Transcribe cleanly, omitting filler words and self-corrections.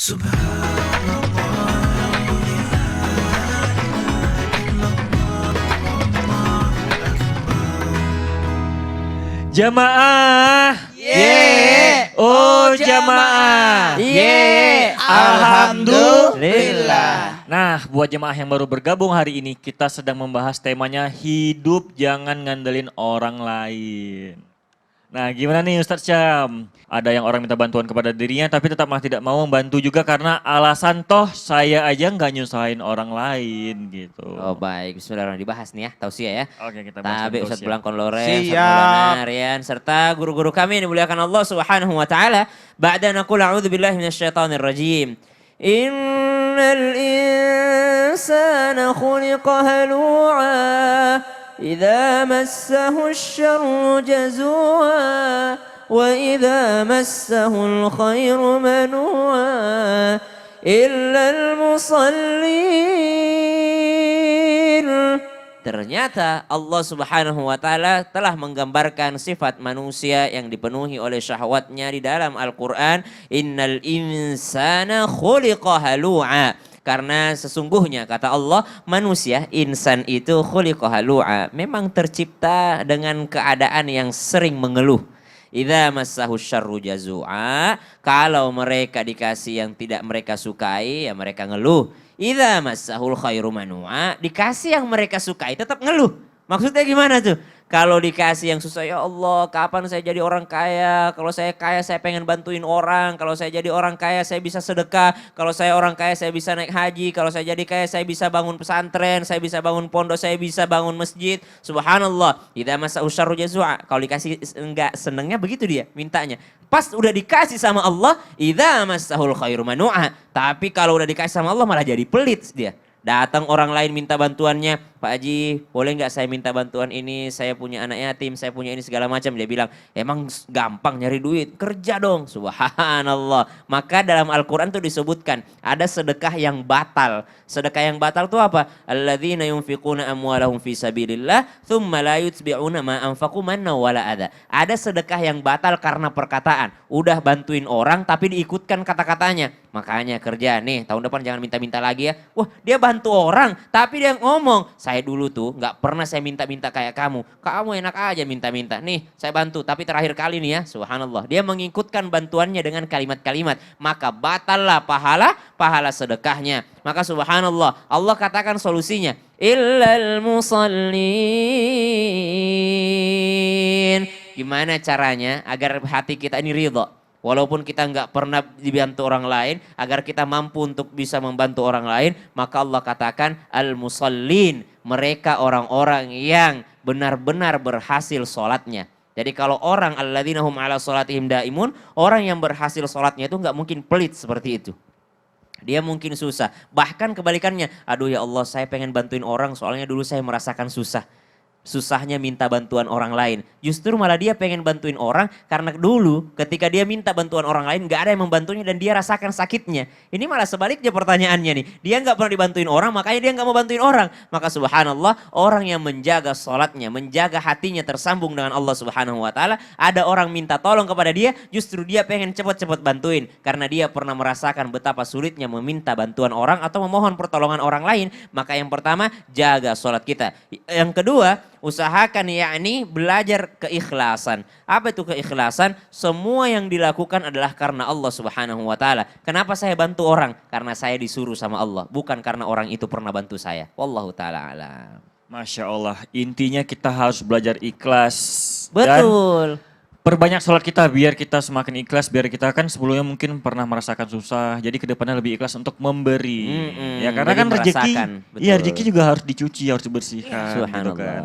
Jamaah, oh jamaah, Alhamdulillah. Nah, buat jemaah yang baru bergabung hari ini, kita sedang membahas temanya hidup jangan ngandelin orang lain. Nah, gimana nih Ustadz Syam? Ada yang orang minta bantuan kepada dirinya tapi tetap tidak mau membantu juga karena alasan toh saya aja nggak nyusahin orang lain gitu. Oh baik, bismillahirrahmanirrahim. Dibahas nih ya, tausiah ya. Oke, kita bahas Tabi tentang Ustadz tausiah. Belangkon Loren, Siap. Maulana Rian, serta guru-guru kami yang dimuliakan Allah Subhanahu wa taala. Ba'da naqul a'udzu billahi minasyaitonir rajim. Innal insana khuliqa halu'a idza massahu asy-syarru jazua wa idza massahu al-khairu manu'a illa al-musallin. Ternyata Allah Subhanahu wa taala telah menggambarkan sifat manusia yang dipenuhi oleh syahwatnya di dalam Al-Qur'an, innal insana khuliqa halu'a. Karena sesungguhnya kata Allah, manusia, insan itu khuliqa halu'a, memang tercipta dengan keadaan yang sering mengeluh. Idza massahu syarru jazua, kalau mereka dikasih yang tidak mereka sukai ya mereka ngeluh. Idza massahul khairu manua, dikasih yang mereka sukai tetap ngeluh. Maksudnya gimana tuh? Kalau dikasih yang susah, ya Allah kapan saya jadi orang kaya? Kalau saya kaya saya pengen bantuin orang. Kalau saya jadi orang kaya saya bisa sedekah. Kalau saya orang kaya saya bisa naik haji. Kalau saya jadi kaya saya bisa bangun pesantren. Saya bisa bangun pondok, saya bisa bangun masjid. Subhanallah. Idza massahu syarru jazua. Kalau dikasih enggak senengnya begitu dia mintanya. Pas udah dikasih sama Allah, idza massahul khairu manua. Tapi kalau udah dikasih sama Allah malah jadi pelit dia. Datang orang lain minta bantuannya, Pak Haji boleh nggak saya minta bantuan ini, saya punya anak yatim, saya punya ini segala macam. Dia bilang, emang gampang nyari duit, kerja dong. Subhanallah. Maka dalam Al-Quran tuh disebutkan, ada sedekah yang batal. Sedekah yang batal tuh apa? Alladzina yunfiquna amwalahum fi sabilillah, thumma la yutbi'una ma anfaqu manna wala adha. Ada sedekah yang batal karena perkataan. Udah bantuin orang tapi diikutkan kata-katanya. Makanya kerja nih, tahun depan jangan minta-minta lagi ya. Wah, dia bantu orang tapi dia ngomong, saya dulu tuh nggak pernah saya minta-minta kayak kamu. Kamu enak aja minta-minta. Nih, saya bantu tapi terakhir kali nih ya, subhanallah. Dia mengikutkan bantuannya dengan kalimat-kalimat. Maka batallah pahala sedekahnya. Maka subhanallah, Allah katakan solusinya. Illal musallin. Gimana caranya agar hati kita ini ridha? Walaupun kita nggak pernah dibantu orang lain, agar kita mampu untuk bisa membantu orang lain, maka Allah katakan al-musallin, mereka orang-orang yang benar-benar berhasil sholatnya. Jadi kalau orang alladzina hum ala sholatihim daimun, orang yang berhasil sholatnya itu nggak mungkin pelit seperti itu. Dia mungkin susah, bahkan kebalikannya, aduh ya Allah saya pengen bantuin orang soalnya dulu saya merasakan susah. Susahnya minta bantuan orang lain. Justru malah dia pengen bantuin orang karena dulu ketika dia minta bantuan orang lain gak ada yang membantunya dan dia rasakan sakitnya. Ini malah sebaliknya pertanyaannya nih. Dia gak pernah dibantuin orang makanya dia gak mau bantuin orang. Maka subhanallah orang yang menjaga sholatnya, menjaga hatinya tersambung dengan Allah Subhanahu wa taala. Ada orang minta tolong kepada dia justru dia pengen cepat-cepat bantuin. Karena dia pernah merasakan betapa sulitnya meminta bantuan orang atau memohon pertolongan orang lain. Maka yang pertama jaga sholat kita. Yang kedua usahakan yakni belajar keikhlasan. Apa itu keikhlasan? Semua yang dilakukan adalah karena Allah Subhanahu wa taala. Kenapa saya bantu orang? Karena saya disuruh sama Allah, bukan karena orang itu pernah bantu saya. Wallahu taala alam. Masya Allah, intinya kita harus belajar ikhlas. Betul. Dan perbanyak sholat kita biar kita semakin ikhlas, biar kita kan sebelumnya mungkin pernah merasakan susah. Jadi kedepannya lebih ikhlas untuk memberi. Ya karena Jadi kan rezeki, merasakan, iya betul. rezeki juga harus dicuci, harus dibersihkan gitu Subhanallah. kan.